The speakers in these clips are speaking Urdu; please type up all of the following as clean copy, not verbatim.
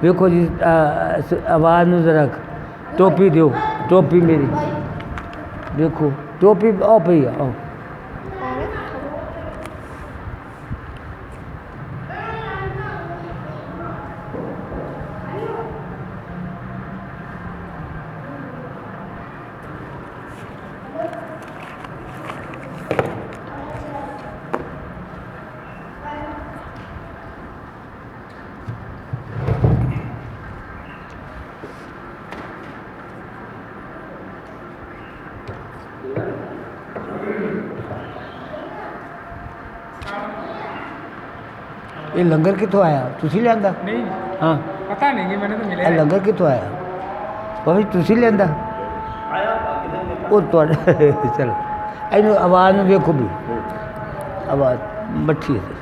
دیکھو جی آواز نو ذرا ٹوپی دیو ٹوپی میری دیکھو ٹوپی آ پئی آ یہ لنگر کتوں آیا تسی لیا نہیں ہاں پتہ نہیں کہ میں نے تو ملے لنگر کتوں آیا بھائی تسی لیا وہ چلو یہ آواز میں دیکھو بھی آواز بٹھی ہے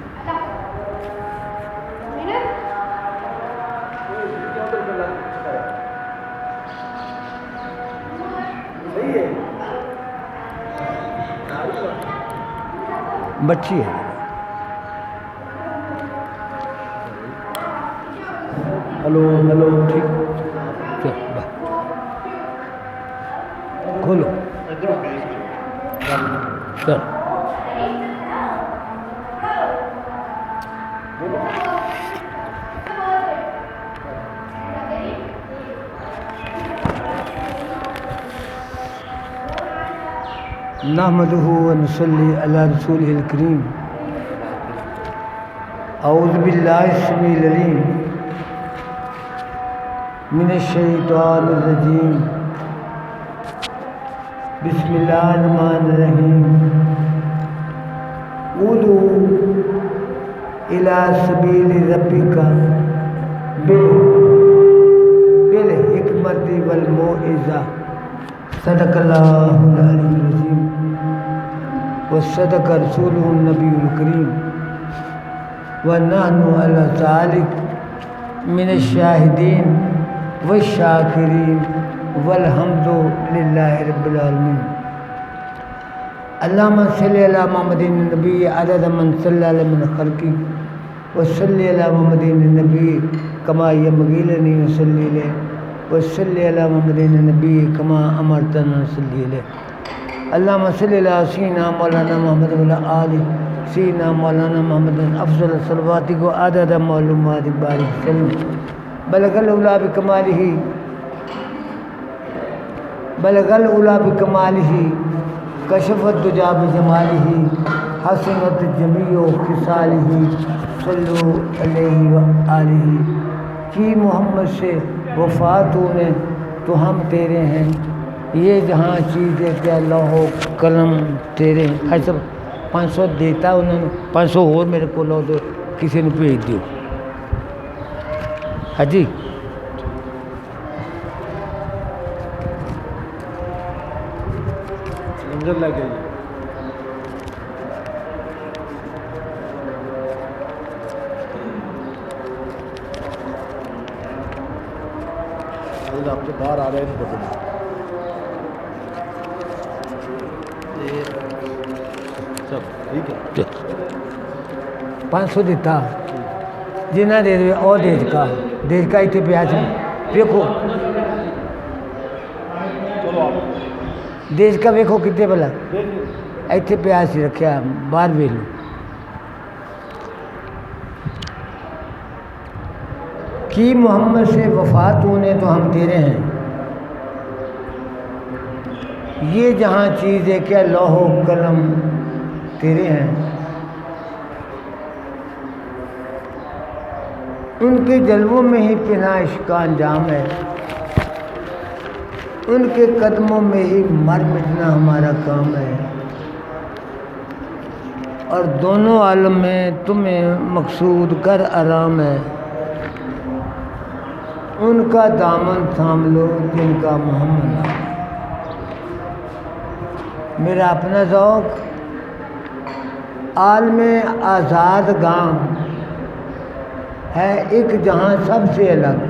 بچی ہے ہلو ہلو ٹھیک چل کھولو چل نحمده ونصلي على رسوله الكريم اعوذ بالله السميع العليم من الشيطان الرجيم بسم الله الرحمن الرحيم ادعو الى سبيل ربك بالحكمة والموعظة صدق الله العلي العظيم وصدق رسوله النبي الكريم ونحن على ذلك من الشاهدين والشاكرين والحمد لله رب العالمين اللهم صل على محمد النبي عدد من صلى على من خلقه وصل على محمد النبي كما ينبغي لنا يصلي عليه وصل على محمد النبي كما امرتنا نصلي عليه اللهم صل على سيدنا مولانا محمد وعلى آل سيدنا مولانا محمد افضل صلواتك وعدد معلوماتك بارك وسلم بلغ الأولى بكماله بلغ الأولى بكماله كشف الدجى بجماله حسنت جميع خصاله صلوا علیہ وآلہ کی محمد سے وفات ہونے تو ہم تیرے ہیں یہ جہاں چیزیں کیا لوح و قلم تیرے ہیں ہر سب 500 دیتا انہوں نے 500 اور میرے کو لو دو کسی نے بھیج دیو ہاں جی لنگر لگے آپ کے باہر آ رہے ہیں سب ٹھیک ہے 500 دیتا جنہ دے دے اور دیج کا اتنے پیاز دیکھو دیج کا ویکھو کتنے بلا اتنے پیاز رکھا باہر ویل لو کی محمد سے وفات ہونے تو ہم تیرے ہیں یہ جہاں چیز ہے کیا لوح و قلم تیرے ہیں ان کے جلووں میں ہی پناہ عشق کا انجام ہے ان کے قدموں میں ہی مر مٹنا ہمارا کام ہے اور دونوں عالم میں تمہیں مقصود کر آرام ہے ان کا دامن تھام لو جن کا محمد نام میرا اپنا ذوق عالم آزاد گام ہے ایک جہاں سب سے الگ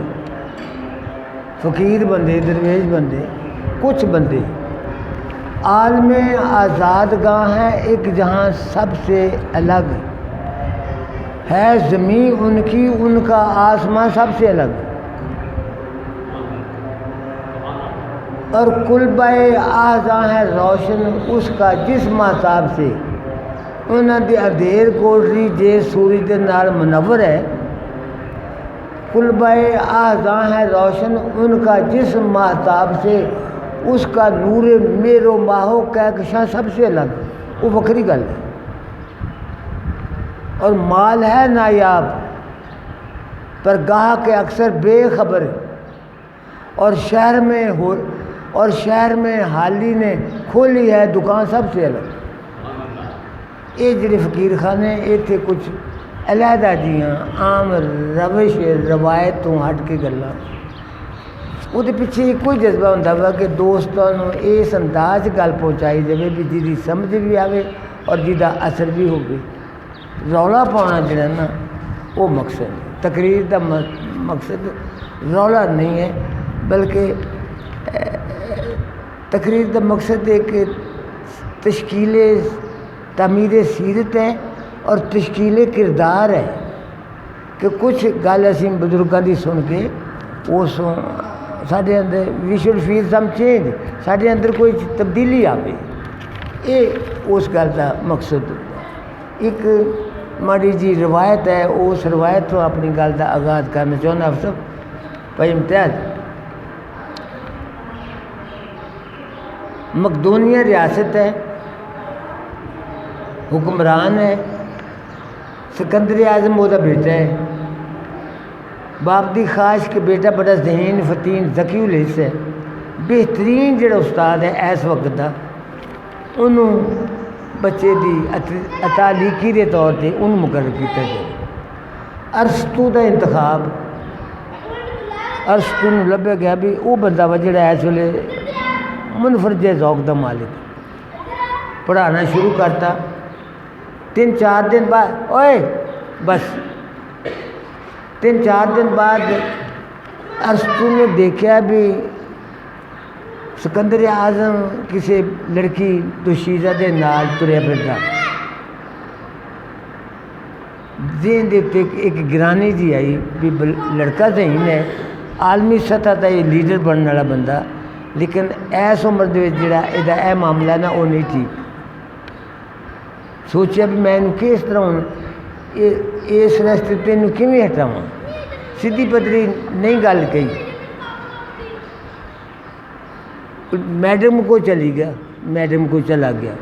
فقیر بندے درویش بندے کچھ بندے عالم آزاد گاہ ہے ایک جہاں سب سے الگ ہے زمین ان کی، ان کا آسمان سب سے الگ، اور کلبہ اعضاء ہے روشن اس کا جس مہتاب سے انہاں دی ادھیر کوٹری جے سورج دے نال منور ہے، کلبہ اعضاء ہے روشن ان کا جس مہتاب سے اس کا نور میرو ماہو کہکشاں سب سے الگ، وہ وکری گل ہے۔ اور مال ہے نایاب پر گاہک کے اکثر بے خبر ہے، اور شہر میں حالی نے کھولی ہے دکان سب سے الگ۔ یہ جڑے فقیر خانے اتنے کچھ علیحدہ جیاں عام روش روایت تو ہٹ کے گلاں، وہ پیچھے ایک ہی جذبہ ہوتا وا کہ دوستوں اس انداز گل پہنچائی جائے بھی جی سمجھ بھی آئے اور جہاں اثر بھی ہوگی۔ رولا پاؤنا جڑا نا وہ مقصد، تقریر کا مقصد رولا نہیں ہے، بلکہ تقریر کا مقصد ایک تشکیل تعمیر سیرت ہے اور تشکیل کردار ہے کہ کچھ گل اسی بزرگوں کی سن کے اس سارے اندر we should feel some change, سارے اندر کوئی تبدیلی آئے، یہ اس گل کا مقصد ہوتا ہے۔ ایک ماڑی جی روایت ہے، اس روایت تو اپنی گل کا آغاز کرنا چاہنا سب بھائی امتیاز۔ مقدونیہ ریاست ہے، حکمران ہے، سکندر اعظم وہ بیٹا ہے، باپ دی خواہش کہ بیٹا بڑا ذہین فتین ذکی الحس ہے، بہترین جڑا استاد ہے اس وقت دا، انہوں بچے دی تعلیقی دے طور تے انہوں مقرر کیتا جائے۔ ارسطو دا انتخاب، ارسطو نوں لبھیا گیا بھی وہ بندہ وا جڑا اس ویلے منفرد ذوق دا مالک، پڑھانا شروع کرتا۔ 3-4 دن بعد بس 3-4 دن بعد ارسطو نے دیکھا بھی سکندر اعظم کسی لڑکی دوشیزہ دے نال تریا پھردا، ذہن دے تے ایک گرانی جی آئی بھی لڑکا ذہین ہے، عالمی سطح تے لیڈر بننے والا بندہ، لیکن ایس عمر دے وچ جڑا اے معاملہ نا وہ نہیں ٹھیک۔ سوچیا بھی میں کس طرح ہوں اس راستے تینوں کیویں ہٹاواں، سیدھی پدری نہیں گل کہی، میڈم کو چلی گیا، میڈم کو چلا گیا،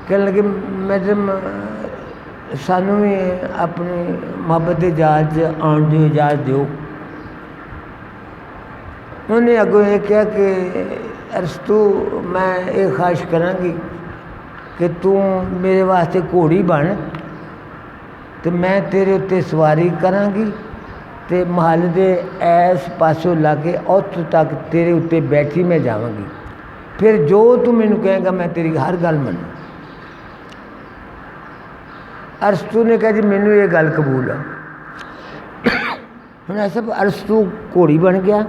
کہنے لگے میڈم سانوں بھی اپنی محبت اجازت آن دی اجازت دیو۔ انہوں نے اگوں یہ کہا کہ ارسطو میں یہ خواہش کراں گی کہ تو میرے واسطے گھوڑی بن تو میں تیرے اتنے سواری کراں گی تے محل دے ایس پاسوں لا کے اتوں تک تیرے اتنے بیٹھی میں جاواں گی، پھر جو تو مینوں کہے گا میں تیری ہر گل منوں۔ ارسطو نے کہا جی مینوں یہ گل قبول ہے۔ ہن سب ارسطو گھوڑی بن گیا،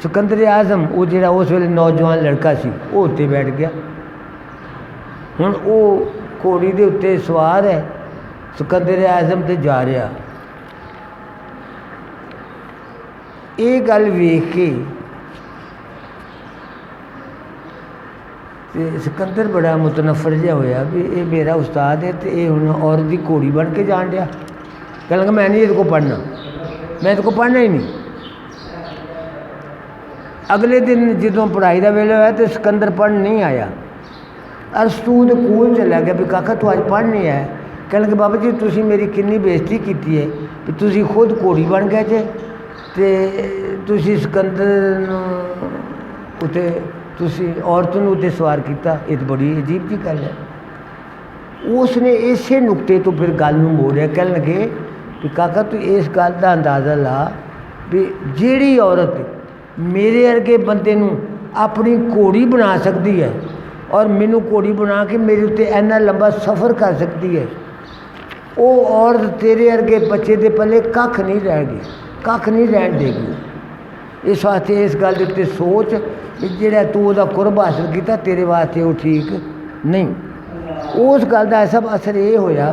سکندر اعظم وہ جڑا اس ویلے نوجوان لڑکا سی وہ اتنے بیٹھ گیا۔ ہن وہ گھوڑی دے اتنے سوار ہے، سکندر اعظم تے جا رہا۔ یہ گل ویکھ کے سکندر بڑا متنفر جہا ہویا بھی یہ میرا استاد ہے تو یہ ہن عورت دی گھوڑی بن کے جان ڈیا، کہنے لگا میں نہیں یہ کو پڑھنا، میں تو کو پڑھنا ہی نہیں۔ اگلے دن جدوں پڑھائی دا ویلے ہوا تو سکندر پڑھ نہیں آیا، ارسطو دے کول چلا گیا بھی کاکا تو آج پڑھ نہیں آیا، کہنے لگے بابا جی تسی میری کنی بےزتی کیتی ہے کہ تسی خود گھوڑی بن گئے جے تے تسی سکندر اتنے تسی عورتوں اتنے سوار کیتا، یہ تو بڑی عجیب جی گل ہے۔ اس نے اسی نقطے تو پھر گل موڑیا، کہنے لگے کہ کاکا تو اس گل کا اندازہ لا بھی جیڑی عورت میرے ارگے بندے نوں اپنی گھوڑی بنا سکتی ہے اور مینوں گھوڑی بنا کے میرے اتنے اینا لمبا سفر کر سکتی ہے، وہ عورت تیرے ارگے بچے دے پلے کھ نہیں رہ گی، کھ نہیں رہن دے گی۔ اس واسطے اس گل اتنے سوچ جڑا تو دا قرب حاصل کیتا تیرے واسطے وہ ٹھیک نہیں۔ اس گل کا سب اثر یہ ہویا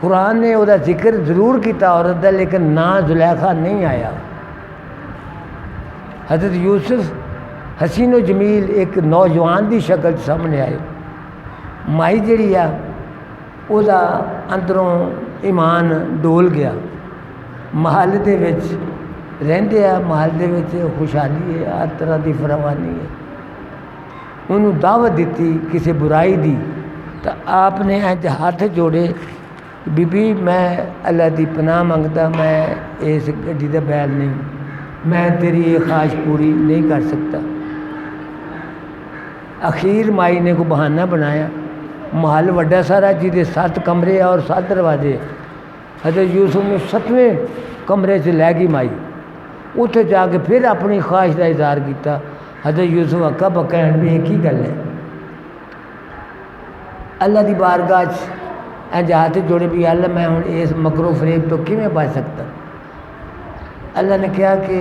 قرآن نے وہ ذکر ضرور کیتا عورت کا، لیکن نا زلیخا نہیں آیا۔ حضرت یوسف حسین و جمیل ایک نوجوان دی شکل سامنے آئے، مائی جڑی آ وہ اندروں ایمان ڈول گیا، محل دے وچ رہندے آ، محل دے وچ خوشحالی ہے، ہر طرح دی فراوانی ہے، انہوں دعوت دیتی کسی برائی دی، تو آپ نے انج ہاتھ جوڑے، بی بی میں اللہ دی پناہ منگتا، میں اس گڈی دا بیل نہیں، میں تیری یہ خواہش پوری نہیں کر سکتا۔ اخیر مائی نے کو بہانہ بنایا، محل وڈا سارا جہدے 7 کمرے اور 7 دروازے، حضرت یوسف نے 7ویں کمرے سے لے گئی مائی، اتنے جا کے پھر اپنی خواہش کا اظہار کیتا۔ حضرت یوسف اکا بکین بھی ایک ہی گل ہے، اللہ دی بارگاہ انج ہاتھ جوڑے بھی اللہ میں ہوں اس مکر و فریب تو کیویں بچ سکتا۔ اللہ نے کہا کہ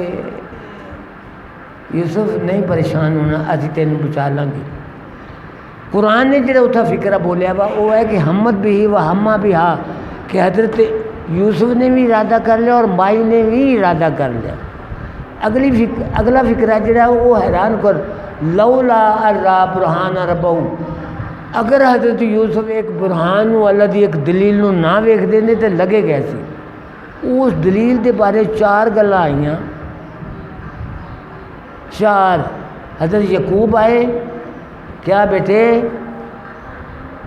یوسف نہیں پریشان ہونا، اسی تینوں بچا لیں گے۔ قرآن نے جڑا اتھا فکرہ بولیا وا وہ ہے کہ ہمت بھی و ہمہ بھی ہا، کہ حضرت یوسف نے بھی ارادہ کر لیا اور مائی نے بھی ارادہ کر لیا۔ اگلا فکرہ جڑا وہ حیران کر، لولا ارا برہان ربو، اگر حضرت یوسف ایک برہان اللہ دی ایک دلیل نو نہ ویکھ دے تے لگے گئے سی۔ اس دلیل دے بارے 4 گلاں آئیاں، 4 حضرت یعقوب آئے، کیا بیٹے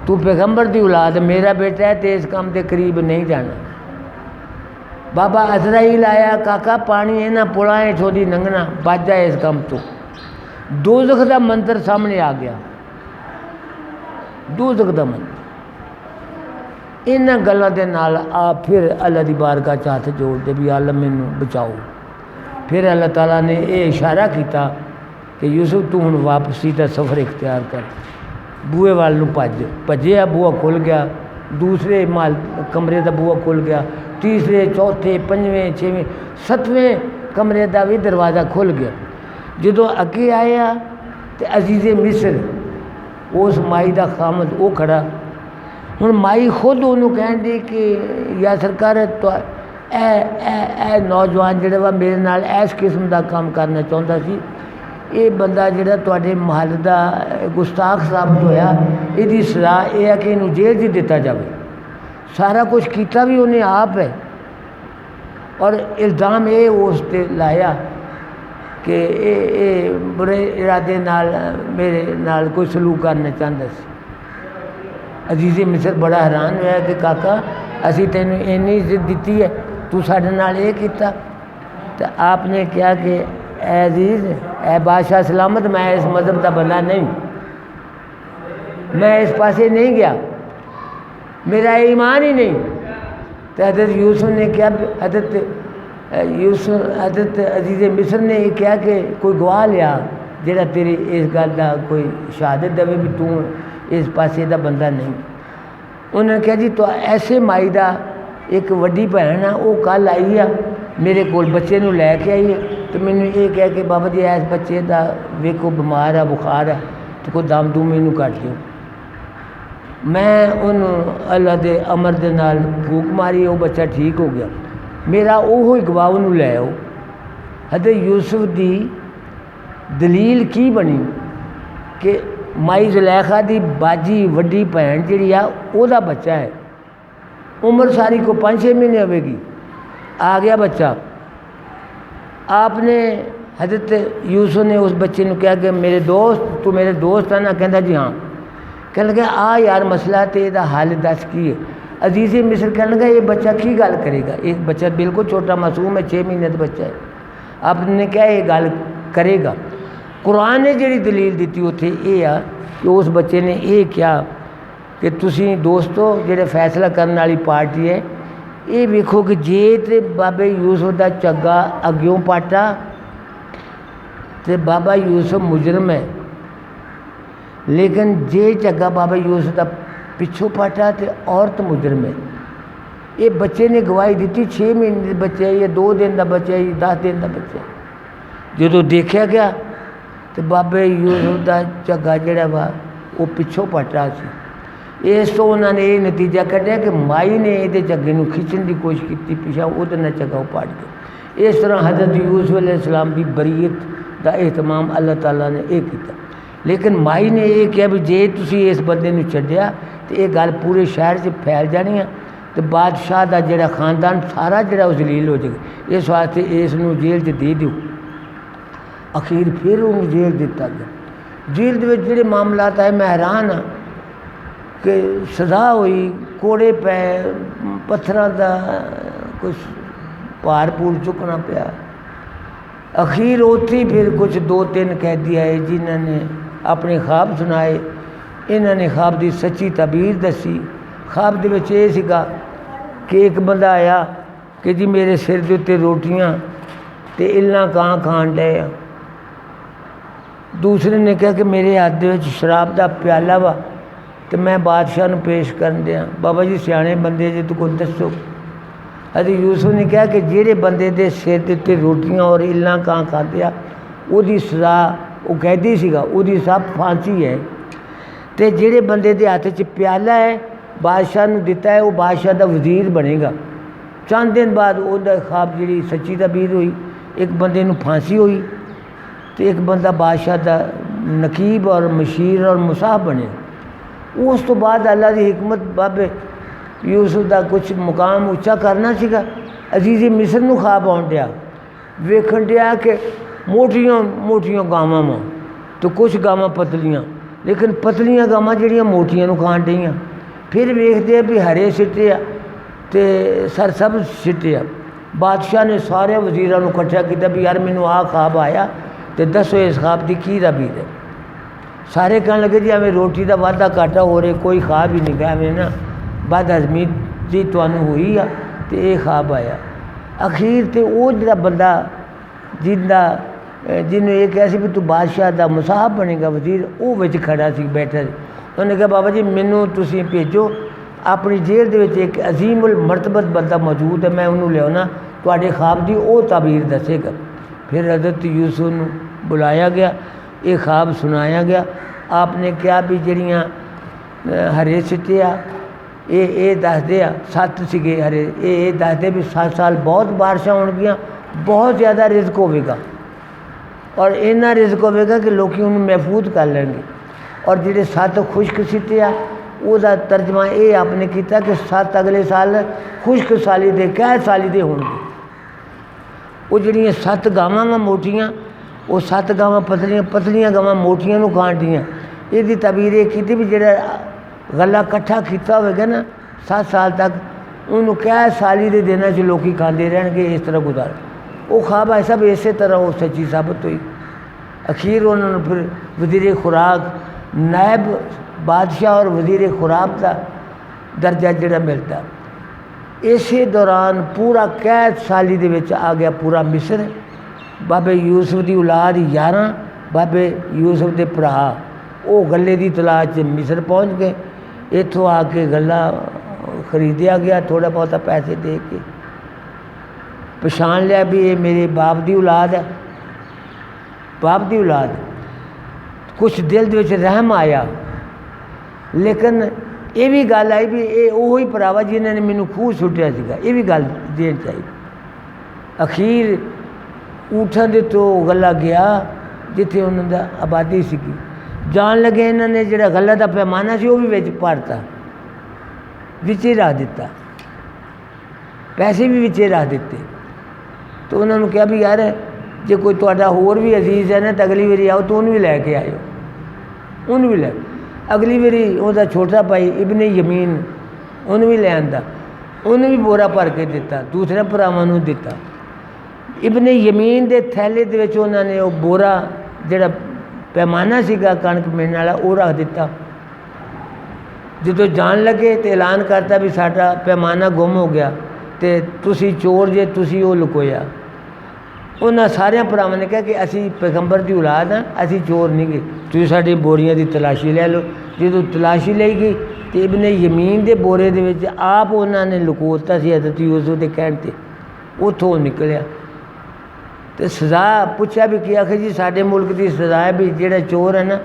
تو پیغمبر دی اولاد میرا بیٹا ہے تے اس کام دے قریب نہیں جانا۔ بابا عزرائیل آیا، کاکا پانی ہے نا پڑائیں چھوڑی ننگنا، بچ جائے اس کام تو۔ دوزخ دا منظر سامنے آ گیا، دوزخ دا منظر۔ انہاں گلاں دے نال آپ پھر اللہ دی بارگاہ ہاتھ جوڑ دے بھی اللہ مینوں بچاؤ۔ پھر اللہ تعالیٰ نے یہ اشارہ کیتا کہ یوسف تو ہن واپسی دا سفر اختیار کر، بوئے وال نو بھجیا، بوہا کھل گیا، دوسرے مال کمرے دا بوہا کھل گیا، تیسرے چوتھے 5ویں 6ویں 7ویں کمرے دا بھی دروازہ کھل گیا۔ جدو اگے آیا تو عزیز مصر اس مائی دا خامد وہ کھڑا، ہن مائی خود انہوں کہن دی کہ یا سرکار تو اے نوجوان جڑا وا میرے نال اس قسم دا کام کرنا چاہتا سی، یہ بندہ جڑا تواڈے محل دا گستاخ ثابت ہویا، یہ دی سزا یہ ہے کہ انہوں جیل چ دتا جاوے۔ سارا کچھ کیتا بھی انہیں آپ ہے، اور الزام یہ اس تے لایا کہ اے برے ارادے نال میرے نال کوئی سلوک کرنا چاہتا سی۔ عزیز مصر بڑا حیران ہوا کہ کاکا اسی تینوں اینی عزت دیتی ہے، تو ساڈے نال یہ کیتا۔ تو آپ نے کہا کہ اے عزیز، اے بادشاہ سلامت، میں اس مذہب کا بندہ نہیں، میں اس پاسے نہیں گیا، میرا ایمان ہی نہیں۔ تو حضرت یوسف نے کیا، حضرت عزیز مصر نے یہ کہا کہ کوئی گواہ لیا جڑا تیری اس گل کا کوئی شہادت دے بھی تو اس پاسے دا بندہ نہیں۔ انہوں نے کہا جی تو ایسے مائی دا ایک وڈی بہن ہے، وہ کل آئی ہے میرے کول، بچے نو لے کے آئی ہے، تو مینوں یہ کہہ کہ بابا جی اس بچے دا ویکھو بیمار ہے، بخار ہے، تو کوئی دم دم اینوں کٹ دیو۔ میں انہوں اللہ دے امر دے نال پھوک ماری، وہ بچہ ٹھیک ہو گیا، میرا وہی گواہ انہوں لے آؤ۔ حضرت یوسف دی دلیل کی بنی کہ مائی زلیخا دی باجی وڈی بہن جڑی ہے وہ دا بچہ ہے، عمر ساری کو 5-6 مہینے ہوئے گی، آ گیا بچہ۔ آپ نے حضرت یوسف نے اس بچے نے کہا کہ میرے دوست، تو میرے دوست ہے نا؟ کہندا جی ہاں۔ کہنے لگا آ یار مسئلہ تے دا حل دس کی ہے۔ عزیز مصر کہنے لگا یہ بچہ کی گل کرے گا؟ یہ بچہ بالکل چھوٹا معصوم ہے، 6 مہینے کا بچہ ہے۔ آپ نے کہا یہ گل کرے گا۔ قرآن نے جڑی دلیل دیتی اتنے یہ آ کہ اس بچے نے یہ کیا کہ تسی دوستو جڑے فیصلہ کرنے والی پارٹی ہے، یہ ویکھو کہ جے تے بابے یوسف دا چگا اگیوں پاٹا تے بابا یوسف مجرم ہے، لیکن جے چگا بابا یوسف دا پچھوں پاٹا تے عورت مجرم ہے۔ یہ بچے نے گواہی دیتی، 6 مہینے کا بچہ ہے، یہ 2 دن کا بچہ ہے، یہ 10 دن کا بچہ ہے۔ جدو دیکھا گیا تو بابے یوسف دا چگا جڑا وا وہ پچھوں پٹ رہا سی، اس ਤੋਂ انہوں نے یہ نتیجہ کਢਿਆ کہ مائی نے یہ اگے نو کھچن کی کوشش کی پیچھا وہ چگا وہ پڑ گیا. اس طرح حضرت یوسف علیہ السلام کی بریت کا اہتمام اللہ تعالیٰ نے یہ کیا. لیکن مائی نے یہ کیا بھی جے تسی اس بندے نو چھڈیا تو یہ گل پورے شہر سے پھیل جانی ہے تو بادشاہ دا جڑا خاندان سارا جڑا وہ ذلیل ہو جائے گا. اس واسطے اس نو جیل چ دے دیو. اخیر پھر انہوں جیل دیتا گیا. جیل دے جڑے معاملات آئے میں حیران ہاں کہ سزا ہوئی کوڑے پے پتھراں دا کچھ پار پور چکنا پیا. اخیر اوتھی پھر کچھ 2-3 قیدی آئے جنہوں نے اپنے خواب سنائے. انہوں نے خواب دی سچی تعبیر دسی. خواب دے وچ یہ سکا کہ ایک بندہ آیا کہ جی میرے سر دے اتنے روٹیاں تے النا کہاں کھان ڈے. دوسرے نے کہا کہ میرے ہاتھ دے وچ شراب دا پیالہ وا تو میں بادشاہ نو پیش کرن دیا. بابا جی سیانے بندے جی تو کو دسو. حضرت یوسف نے کہا کہ جہے بندے دے سر دے تے روٹیاں اور النا کہاں کھاندیا وہ دی سزا وہ قیدی سیگا وہ دی سب پھانسی ہے. تے جہے بندے دے ہاتھ چ پیالہ ہے بادشاہ نو دیتا ہے وہ بادشاہ دا وزیر بنے گا. چند دن بعد وہ خواب جی سچی تعبیر ہوئی. ایک بندے نو پھانسی ہوئی تو ایک بندہ بادشاہ دا نقیب اور مشیر اور مصاحب بنے. اس تو بعد اللہ دی حکمت بابے یوسف دا کچھ مقام اچا کرنا سیگا. عزیز مصر نو خواب آن ڈیا ویکھن ڈیا کہ موٹیاں موٹیاں گاواں ماں تو کچھ گاواں پتلیاں لیکن پتلیاں گاواں جڑیاں موٹیاں نو کھان ڈیاں. پھر ویکھدے بھی ہرے سٹے تے سرسبز سٹے. بادشاہ نے سارے وزیراں نو کٹھا کیتا بھی یار مینوں آ خواب آیا تے دسو اس خواب دی کی تعبیر ہے. سارے کہنے لگے جی ہمیں روٹی دا وعدہ کاٹا ہو رہے کوئی خواب ہی نہیں گیا ہمیں نا بد ہضمی جی تمہیں ہوئی ہے تو یہ خواب آیا. اخیر تے وہ جڑا بندہ جنوں یہ کہا سی بھی تو بادشاہ دا مصاحب بنے گا وزیر وہ وچ کھڑا سی بیٹھا سی. انہوں نے کہا بابا جی مینوں تسی بھیجو اپنی جیل دے وچ ایک عظیم المرتبت بندہ موجود ہے میں انہوں لے آنا تواڈے خواب دی وہ تعبیر دسے گا. پھر حضرت یوسف نو بلایا گیا یہ خواب سنایا گیا. آپ نے کیا بھی جڑیاں ہرے سٹے آ یہ دس دے 7 سگے ہرے یہ دس دے بھی 7 سال بہت بارشاں ہون گیاں بہت زیادہ رزق ہوئے گا اور اینا رزق ہوئے گا کہ لوگ انہوں محفوظ کر لیں گے. اور جڑے 7 خشک سٹے آ وہ دا ترجمہ یہ آپ نے کیتا کہ 7 اگلے سال خشک سالی دے قید سالی دے ہون گے. وہ جڑیاں 7 گاواں موٹیاں وہ 7 گاواں پتلیاں گاواں موٹیاں نو کھان ڈیاں. یہ دی تعبیر یہ کی بھی جڑا غلہ کٹھا کیتا ہوئے گا نا 7 سال تک انہوں قید سالی دے دینا سے لوگ کھاندے رہن گے اس طرح گزار. وہ خواب ایسا بھی اسی طرح وہ سچی ثابت ہوئی. اخیر انہوں نے پھر وزیر خوراک نائب بادشاہ اور وزیر خوراک کا درجہ جڑا ملتا. اسی دوران پورا قید سالی دے وچ آ گیا پورا مصر. بابے یوسف دی اولاد 11 بابے یوسف دے بھرا وہ گلے دی تلاش مصر پہنچ گئے. اتوں آ کے گلہ خریدیا گیا تھوڑا بہت پیسے دے کے پچھان لیا بھی یہ میرے باپ دی اولاد ہے باپ دی اولاد. کچھ دل دے رحم آیا لیکن یہ بھی گل آئی بھی یہ وہی پراوا جنہوں نے مینوں خوہ سٹیا سا یہ بھی گل دین چاہیے. اخیر اٹھن دے تو گلا گیا جتھے انہوں دا آبادی سکی. جان لگے انہوں نے جڑا غلہ دا پیمانہ سی وہ بھی وچ پڑتا وچے رکھ دیتا پیسے بھی وچے رکھ دیتے. تو انہوں نے کہا بھی یار جے کوئی تہاڈا ہور بھی عزیز ہے نا تو اگلی باری آؤ تو انہوں بھی لے کے آئیو. انہوں بھی لے اگلی باری وہ چھوٹا بھائی ابن یمین انہوں بھی لے آندا انہوں بھی بورا بھر کے دیتا دوسرے بھراواں نوں دیتا. ابن یمین دے تھیلے دے وچ انہوں نے وہ بورا جڑا پیمانہ سیگا کنک ملنے والا وہ رکھ دیتا. جدو جان لگے تو اعلان کرتا بھی ساڈا پیمانہ گم ہو گیا تے تسی چور جے تسی وہ لکویا. انہاں سارے بھراواں نے کہا کہ اسی پیغمبر دی اولاد ہیں اسی چور نہیں گئے تسی ساڈی بوریاں دی تلاشی لے لو. جدو تلاشی لئی گئی تو ابن یمین دے بورے دے وچ آپ انہوں نے لکوتا سی حضرت یوسف دے کہن تے اتوں نکلیا. تو سزا پوچھا بھی کیا کہ جی سارے ملک کی سزا ہے بھی جہاں چور ہے نا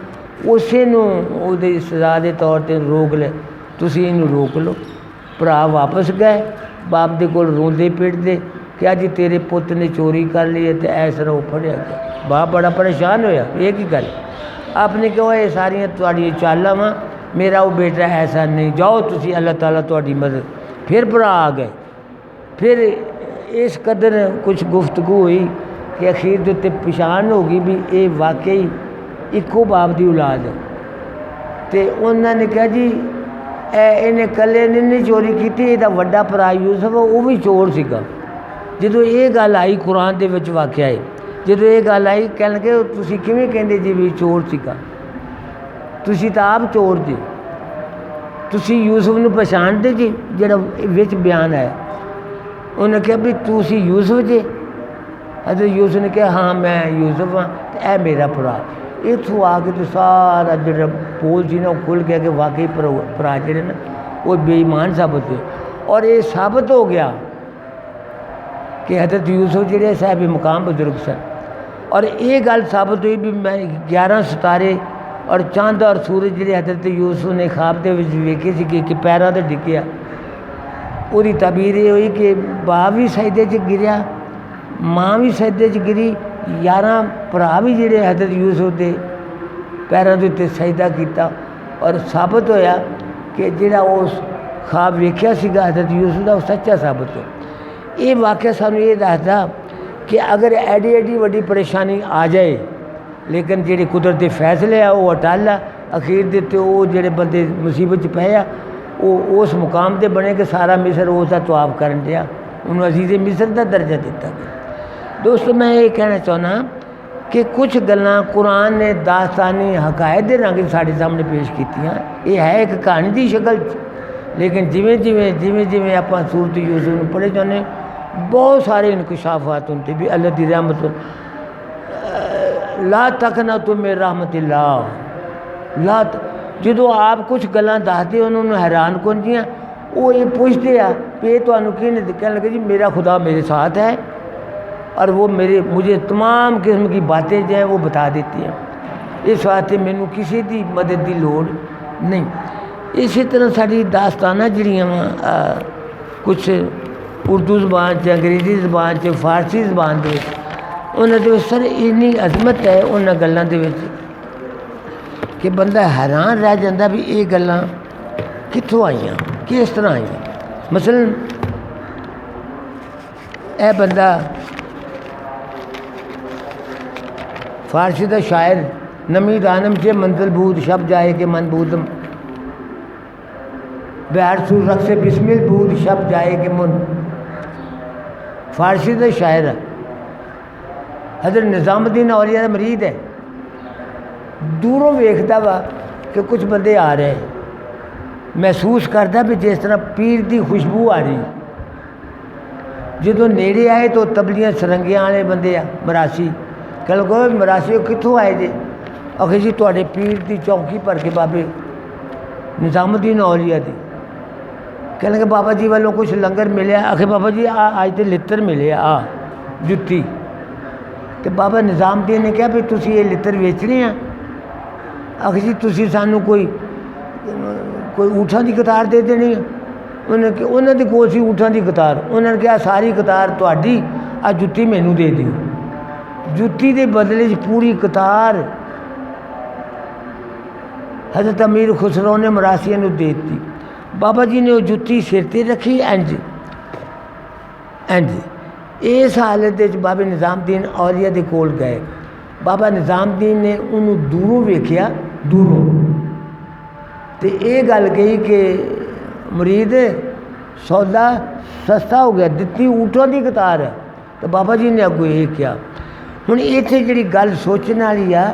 اسے نو سزا دے طور تے روک لے. ਤੁਸੀਂ ਇਹਨੂੰ ਰੋਕ ਲਓ। ਭਰਾ ਵਾਪਸ ਗਏ ਬਾਪ ਦੇ ਕੋਲ ਰੋਂਦੇ ਪਿੱਟਦੇ ਕਿ ਅੱਜ ਤੇਰੇ ਪੁੱਤ ਨੇ ਚੋਰੀ ਕਰ ਲਈ ਤੇ ਇਸ ਤਰ੍ਹਾਂ ਉਹ ਫੜਿਆ ਗਿਆ। ਬਾਪ ਬੜਾ ਪਰੇਸ਼ਾਨ ਹੋਇਆ, ਇਹ ਕੀ ਗੱਲ। ਆਪਨੇ ਕਿਹਾ ਇਹ ਸਾਰੀਆਂ ਤੁਹਾਡੀਆਂ ਚਾਲਾਂ ਵਾ, ਮੇਰਾ ਉਹ ਬੇਟਾ ਐਸਾ ਨਹੀਂ, ਜਾਓ ਤੁਸੀਂ, ਅੱਲਾਹ ਤਾਲਾ ਤੁਹਾਡੀ ਮਦਦ। پھر ਭਰਾ ਆ ਗਏ। ਫਿਰ ਇਸ ਕਦਰ ਕੁਛ ਗੁਫ਼ਤਗੂ ਹੋਈ کہ اخیر ਦੇ ਉੱਤੇ ਪਛਾਣ ਹੋ ਗਈ ਵੀ ਇਹ ਵਾਕਈ ਇੱਕੋ ਬਾਪ ਦੀ ਔਲਾਦ ਹੈ। ਤੇ ਉਹਨਾਂ ਨੇ ਕਿਹਾ ਜੀ ਇਹਨੇ ਇਕੱਲੇ ਨੇ ਨਹੀਂ ਚੋਰੀ ਕੀਤੀ, ਇਹਦਾ ਵੱਡਾ ਭਰਾ ਯੂਸਫ ਉਹ ਵੀ ਚੋਰ ਸੀਗਾ। ਜਦੋਂ ਇਹ ਗੱਲ ਆਈ ਕੁਰਾਨ ਦੇ ਵਿੱਚ ਵਾਕਿਆ ਹੈ, ਜਦੋਂ ਇਹ ਗੱਲ ਆਈ ਕਹਿਣ ਲੱਗੇ ਤੁਸੀਂ ਕਿਵੇਂ ਕਹਿੰਦੇ ਜੀ ਵੀ ਚੋਰ ਸੀਗਾ, ਤੁਸੀਂ ਤਾਂ ਆਪ ਚੋਰ ਜੀ, ਤੁਸੀਂ ਯੂਸਫ ਨੂੰ ਪਛਾਣਦੇ ਜੀ ਜਿਹੜਾ ਵਿੱਚ ਬਿਆਨ ਹੈ। ਉਹਨੇ ਕਿਹਾ ਵੀ ਤੁਸੀਂ ਯੂਸਫ ਜੀ। حضرت یوسف نے کہا ہاں میں یوسف ہاں تو اے میرا بھرا۔ اتوں آ کے تو سارا جڑا پول سی نا وہ کھل گیا کہ واقعی بھرا جڑے نا وہ بے ایمان ثابت ہوئے، اور یہ ثابت ہو گیا کہ حضرت یوسف جڑے صاحب مقام بزرگ سن، اور یہ گل ثابت ہوئی بھی میں 11 ستارے اور چاند اور سورج جڑے حضرت یوسف نے خواب دے وچ ویکھے سی کہ پیراں تے ڈگیا، وہی تعبیر یہ ہوئی کہ باپ بھی سجدے چ گریا، ماں بھی سجدے چ گری، 11 بھرا بھی جڑے حضرت یوسف دے پیراں دے تے سجدہ کیتا، اور ثابت ہویا کہ جڑا اس خواب ویکھیا سیگا حضرت یوسف دا وہ سچا ثابت ہو۔ یہ واقعہ سانوں یہ دسدا کہ اگر ایڈی ایڈی وڈی پریشانی آ جائے لیکن جڑے قدرت دے فیصلے آ وہ اٹل آ، اخیر دے تے وہ جڑے بندے مصیبت چ پئے آ وہ اس مقام تے بنے کہ سارا مصر اس دا طواف کرن دیا، انہوں عزیز مصر دا درجہ دیتا گیا۔ دوستو میں یہ کہنا چاہنا کہ کچھ گلاں قرآن نے داستانی حقائق دے رنگ ساڑے سامنے پیش کیتیاں، یہ ہے ایک کہانی دی شکل، لیکن جویں اپنا سورت یوسف نے پڑھے جانے بہت سارے انکشافات ہوتے بھی اللہ دی رحمت لا تقنطوا من رحمت اللہ لا جدو آپ کچھ گلاں دستے انہوں نے حیران کون دیاں، وہ یہ پوچھتے ہیں کہ یہ تمہیں کی نہیں، کہنے لگے جی میرا خدا میرے ساتھ ہے اور وہ مجھے تمام قسم کی باتیں جو ہیں وہ بتا دیتی ہیں، اس واسطے مینوں کسی دی مدد دی لوڑ نہیں۔ اسی طرح ساری داستانہ جڑیاں کچھ اردو زبان چ، انگریزی زبان چ، فارسی زبان دے انہاں دے سر اینی عظمت ہے انہاں گلاں دے وچ کہ بندہ حیران رہ جاندہ بھی یہ گلاں کتھوں آئیاں، کس طرح آئیاں۔ مثلا اے بندہ فارسی دا شاعر نمی دانم چے منزل بود شب جائے کہ من بودم، بہر سور رقص بسمل بود شب جائے کہ من، فارسی دا شاعر ہے، حضرت نظام الدین اولیاء دا مرید ہے، دوروں ویکھدا وا کہ کچھ بندے آ رہے ہیں، محسوس کردا بھی جس طرح پیر دی خوشبو آ رہی، جدوں نیڑے آئے تو تبلیاں سرنگیاں والے بندے آ مراسی، کہنے لگو مراسی کتوں آئے جے، آخر جی تواڈے پیر دی چوکی پر کے بابے نظام الدین اولیاء دی، کہنے لگے بابا جی والوں کچھ لنگر ملے، آخر بابا جی آج تے لتر ملے آ جتی، تو بابا نظام الدین نے کہا بھی تسی یہ لتر ویچنے ہیں، آخر جی تسی سانوں کوئی اونٹاں دی قطار دے دینی ہے، انہوں نے کول سی اونٹاں دی قطار، انہوں نے کہا ساری قطار تہاڈی آ جتی مینوں دے دیو، جتی دے بدلے پوری قطار حضرت امیر خسرو نے مراسیاں نو دے دی، بابا جی نے وہ جتی سر تے رکھی انج اس حالت بابے نظام الدین اولیاء دے کول گئے، بابا نظام الدین نے انہوں دوروں ویکھیا، دوروں تے یہ گل کہی کہ مرید سودا سستا ہو گیا، دتی اونٹوں دی قطار ہے، تو بابا جی نے اگوں یہ کیا۔ ہوں اتنے جڑی گل سوچنے والی آ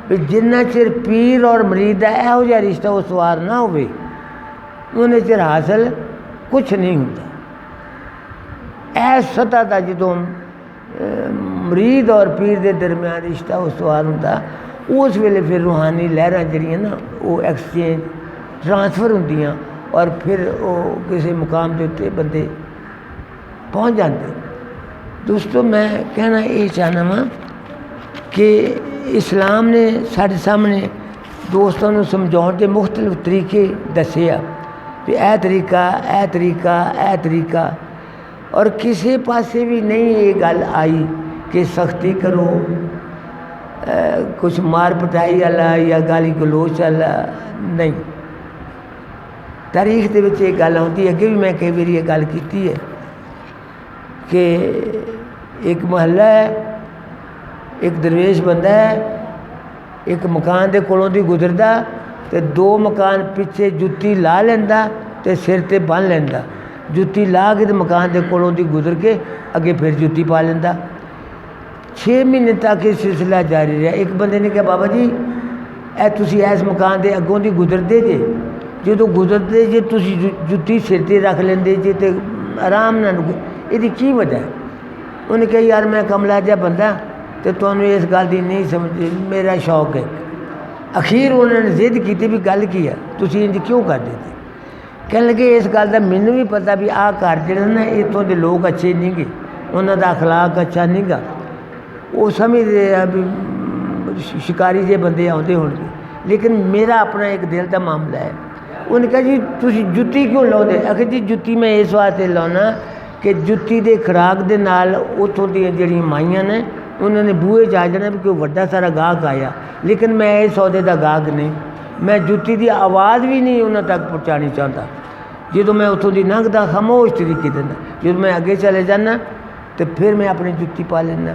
بھی جنہ چر پیر اور مرید کا یہو جہا رشتہ استوار نہ ہوئے ان چر حاصل کچھ نہیں ہوتا۔ ایس سطح کا جدوں مرید اور پیر دے درمیان رشتہ استوار ہوتا اس ویلے پھر روحانی لہراں جڑیاں نا وہ ایکسچینج ٹرانسفر ہوندیاں اور پھر وہ کسی مقام دے اتنے بندے پہنچ جاتے۔ دوستو میں کہنا یہ چاہنا وا کہ اسلام نے سارے سامنے دوستوں کو سمجھاؤ کے مختلف طریقے دسے آ، ਵੀ ਇਹ ਤਰੀਕਾ ਔਰ ਕਿਸੇ ਪਾਸੇ ਵੀ ਨਹੀਂ ਇਹ ਗੱਲ ਆਈ ਕਿ ਸਖਤੀ ਕਰੋ, ਕੁਛ ਮਾਰ ਪਟਾਈ ਵਾਲਾ ਜਾਂ ਗਾਲੀ ਗਲੋਚ ਵਾਲਾ ਨਹੀਂ। ਤਾਰੀਖ ਦੇ ਵਿੱਚ ਇਹ ਗੱਲ ਆਉਂਦੀ ਹੈ, ਅੱਗੇ ਵੀ ਮੈਂ ਕਈ ਵਾਰੀ ਇਹ ਗੱਲ ਕੀਤੀ ਹੈ ਕਿ ਇੱਕ ਮੁਹੱਲਾ ਹੈ, ਇੱਕ ਦਰਵੇਸ਼ ਬੰਦਾ ਹੈ, ਇੱਕ ਮਕਾਨ ਦੇ ਕੋਲੋਂ ਦੀ ਗੁਜ਼ਰਦਾ ਤੇ 2 ਮਕਾਨ ਪਿੱਛੇ ਜੁੱਤੀ ਲਾ ਲੈਂਦਾ ਤੇ ਸਿਰ ਤੇ ਬੰਨ੍ਹ ਲੈਂਦਾ, ਜੁੱਤੀ ਲਾ ਕੇ ਤੇ ਮਕਾਨ ਦੇ ਕੋਲੋਂ ਦੀ ਗੁਜ਼ਰ ਕੇ ਅੱਗੇ ਫਿਰ ਜੁੱਤੀ ਪਾ ਲੈਂਦਾ। 6 ਮਹੀਨੇ ਤੱਕ ਇਹ ਸਿਲਸਿਲਾ ਜਾਰੀ ਰਿਹਾ। ਇੱਕ ਬੰਦੇ ਨੇ ਕਿਹਾ ਬਾਬਾ ਜੀ ਇਹ ਤੁਸੀਂ ਇਸ ਮਕਾਨ ਦੇ ਅੱਗੋਂ ਦੀ ਗੁਜ਼ਰਦੇ ਜੇ, ਜਦੋਂ ਗੁਜ਼ਰਦੇ ਜੇ ਤੁਸੀਂ ਜੁੱਤੀ ਸਿਰ ਤੇ ਰੱਖ ਲੈਂਦੇ ਜੇ ਤੇ ਆਰਾਮ ਨਾਲ, ਇਹਦੀ ਕੀ ਵਜ੍ਹਾ? ਉਹਨੇ ਕਿਹਾ ਯਾਰ ਮੈਂ ਕਮਲਾ ਜਿਹਾ ਬੰਦਾ ਤੇ ਤੁਹਾਨੂੰ ਇਸ ਗੱਲ ਦੀ ਨਹੀਂ ਸਮਝ, ਮੇਰਾ ਸ਼ੌਕ ਹੈ। ਅਖੀਰ ਉਹਨਾਂ ਨੇ ਜ਼ਿੱਦ ਕੀਤੀ ਵੀ ਗੱਲ ਕੀ ਹੈ, ਤੁਸੀਂ ਇੰਝ ਕਿਉਂ ਕਰਦੇ ਸੀ? ਕਹਿਣ ਲੱਗੇ ਇਸ ਗੱਲ ਦਾ ਮੈਨੂੰ ਵੀ ਪਤਾ ਵੀ ਆਹ ਘਰ ਜਿਹੜਾ ਨਾ ਇੱਥੋਂ ਦੇ ਲੋਕ ਅੱਛੇ ਨਹੀਂ ਗੇ, ਉਹਨਾਂ ਦਾ ਅਖਲਾਕ ਅੱਛਾ ਨਹੀਂ ਗਾ, ਉਹ ਸਮਝਦੇ ਆ ਵੀ ਸ਼ਿਕਾਰੀ ਜਿਹੇ ਬੰਦੇ ਆਉਂਦੇ ਹੋਣਗੇ, ਲੇਕਿਨ ਮੇਰਾ ਆਪਣਾ ਇੱਕ ਦਿਲ ਦਾ ਮਾਮਲਾ ਹੈ। ਉਹਨੇ ਕਿਹਾ ਜੀ ਤੁਸੀਂ ਜੁੱਤੀ ਕਿਉਂ ਲਾਉਂਦੇ? ਆਖਿਰ ਜੀ ਜੁੱਤੀ ਮੈਂ ਇਸ ਵਾਸਤੇ ਲਾਉਣਾ ਕਿ ਜੁੱਤੀ ਦੇ ਖੁਰਾਕ ਦੇ ਨਾਲ ਉੱਥੋਂ ਦੀਆਂ ਜਿਹੜੀਆਂ ਮਾਈਆਂ ਨੇ ਉਹਨਾਂ ਨੇ ਬੂਹੇ 'ਚ ਆ ਜਾਣਾ ਵੀ ਕੋਈ ਵੱਡਾ ਸਾਰਾ ਗਾਹਕ ਆਇਆ, ਲੇਕਿਨ ਮੈਂ ਇਹ ਸੌਦੇ ਦਾ ਗਾਹਕ ਨਹੀਂ, ਮੈਂ ਜੁੱਤੀ ਦੀ ਆਵਾਜ਼ ਵੀ ਨਹੀਂ ਉਹਨਾਂ ਤੱਕ ਪਹੁੰਚਾਉਣੀ ਚਾਹੁੰਦਾ। ਜਦੋਂ ਮੈਂ ਉੱਥੋਂ ਦੀ ਲੰਘਦਾ ਖਾਮੋਸ਼ ਤਰੀਕੇ ਦੇ ਨਾਲ, ਜਦੋਂ ਮੈਂ ਅੱਗੇ ਚਲੇ ਜਾਂਦਾ ਤੇ ਫਿਰ ਮੈਂ ਆਪਣੀ ਜੁੱਤੀ ਪਾ ਲੈਂਦਾ।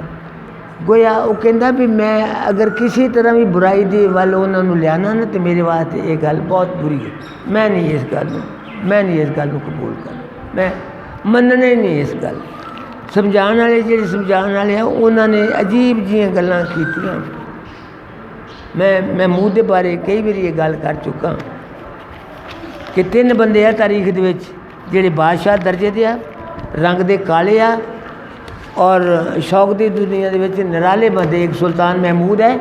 ਗੋਇਆ ਉਹ ਕਹਿੰਦਾ ਵੀ ਮੈਂ ਅਗਰ ਕਿਸੇ ਤਰ੍ਹਾਂ ਵੀ ਬੁਰਾਈ ਦੇ ਵੱਲ ਉਹਨਾਂ ਨੂੰ ਲਿਆਣਾ ਨਾ ਤੇ ਮੇਰੇ ਵਾਸਤੇ ਇਹ ਗੱਲ ਬਹੁਤ ਬੁਰੀ ਹੈ, ਮੈਂ ਨਹੀਂ ਇਸ ਗੱਲ ਨੂੰ ਕਬੂਲ ਕਰਨਾ, ਮੈਂ ਮੰਨਣਾ ਹੀ ਨਹੀਂ ਇਸ ਗੱਲ। ਸਮਝਾਉਣ ਵਾਲੇ ਜਿਹੜੇ ਸਮਝਾਉਣ ਵਾਲੇ ਆ ਉਹਨਾਂ ਨੇ ਅਜੀਬ ਜਿਹੀਆਂ ਗੱਲਾਂ ਕੀਤੀਆਂ। ਮੈਂ ਮੂੰਹ ਦੇ ਬਾਰੇ ਕਈ ਵਾਰੀ ਇਹ ਗੱਲ ਕਰ ਚੁੱਕਾ ਕਿ 3 ਬੰਦੇ ਆ ਤਾਰੀਖ ਦੇ ਵਿੱਚ ਜਿਹੜੇ ਬਾਦਸ਼ਾਹ ਦਰਜੇ ਦੇ ਆ, ਰੰਗ ਦੇ ਕਾਲੇ ਆ ਔਰ ਸ਼ੌਕ ਦੀ ਦੁਨੀਆ ਦੇ ਵਿੱਚ ਨਿਰਾਲੇ ਬੰਦੇ। ਇੱਕ ਸੁਲਤਾਨ ਮਹਿਮੂਦ ਹੈ,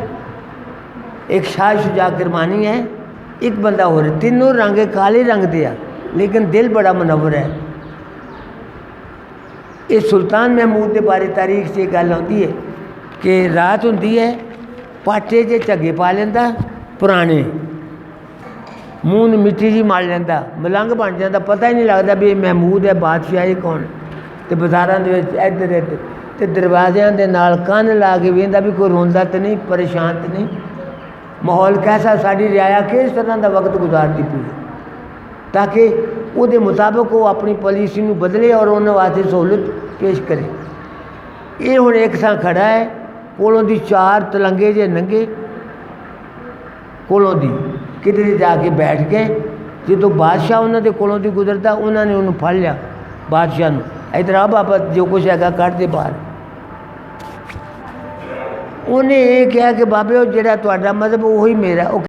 ਇੱਕ ਸ਼ਾਹ ਸ਼ੁਜਾ ਕਰਮਾਨੀ ਹੈ, ਇੱਕ ਬੰਦਾ ਹੋਰ। ਤਿੰਨੋਂ ਰੰਗ ਕਾਲੇ ਰੰਗ ਦੇ ਆ ਲੇਕਿਨ ਦਿਲ ਬੜਾ ਮੁਨੱਵਰ ਹੈ। ਇਹ ਸੁਲਤਾਨ ਮਹਿਮੂਦ ਦੇ ਬਾਰੇ ਤਾਰੀਖ 'ਚ ਇਹ ਗੱਲ ਆਉਂਦੀ ਹੈ ਕਿ ਰਾਤ ਹੁੰਦੀ ਹੈ, ਪਾਟੇ 'ਚ ਝੱਗੇ ਪਾ ਲੈਂਦਾ ਪੁਰਾਣੇ, ਮੂੰਹ ਨੂੰ ਮਿੱਟੀ ਜੀ ਮਲ ਲੈਂਦਾ, ਮਲੰਗ ਬਣ ਜਾਂਦਾ, ਪਤਾ ਹੀ ਨਹੀਂ ਲੱਗਦਾ ਵੀ ਇਹ ਮਹਿਮੂਦ ਹੈ, ਬਾਦਸ਼ਾਹ ਇਹ ਕੌਣ। ਤੇ ਬਾਜ਼ਾਰਾਂ ਦੇ ਵਿੱਚ ਇੱਧਰ ਤੇ ਦਰਵਾਜ਼ਿਆਂ ਦੇ ਨਾਲ ਕੰਨ ਲਾ ਕੇ ਵੇਖਦਾ ਵੀ ਕੋਈ ਰੋਂਦਾ ਤਾਂ ਨਹੀਂ, ਪਰੇਸ਼ਾਨ ਤਾਂ ਨਹੀਂ, ਮਾਹੌਲ ਕੈਸਾ, ਸਾਡੀ ਰਿਆਇਆ ਕਿਸ ਤਰ੍ਹਾਂ ਦਾ ਵਕਤ ਗੁਜ਼ਾਰਦੀ ਪਈ ਹੈ, ਤਾਂ ਕਿ ਉਹਦੇ ਮੁਤਾਬਕ ਉਹ ਆਪਣੀ ਪਾਲਿਸੀ ਨੂੰ ਬਦਲੇ ਔਰ ਉਹਨਾਂ ਵਾਸਤੇ ਸਹੂਲਤ ਪੇਸ਼ ਕਰੇ। ਇਹ ਹੁਣ ਇੱਕ ਥਾਂ ਖੜਾ ਹੈ, ਕੋਲੋਂ ਦੀ 4 ਤਲੰਗੇ ਜੇ ਨੰਗੇ, ਕੋਲੋਂ ਦੀ ਕਿਧਰੇ ਜਾ ਕੇ ਬੈਠ ਕੇ, ਜਦੋਂ ਬਾਦਸ਼ਾਹ ਉਹਨਾਂ ਦੇ ਕੋਲੋਂ ਦੀ ਗੁਜ਼ਰਦਾ ਉਹਨਾਂ ਨੇ ਉਹਨੂੰ ਫੜ ਲਿਆ, ਬਾਦਸ਼ਾਹ ਨੂੰ, ਇੱਧਰ ਆ ਬਾਬਾ ਜੋ ਕੁਛ ਹੈਗਾ ਕੱਢ ਦੇ ਬਾਹਰ। ਉਹਨੇ ਇਹ ਕਿਹਾ ਕਿ ਬਾਬੇ ਉਹ ਜਿਹੜਾ ਤੁਹਾਡਾ ਮਜ਼ਹਬ ਉਹੀ ਮੇਰਾ। ਉਹ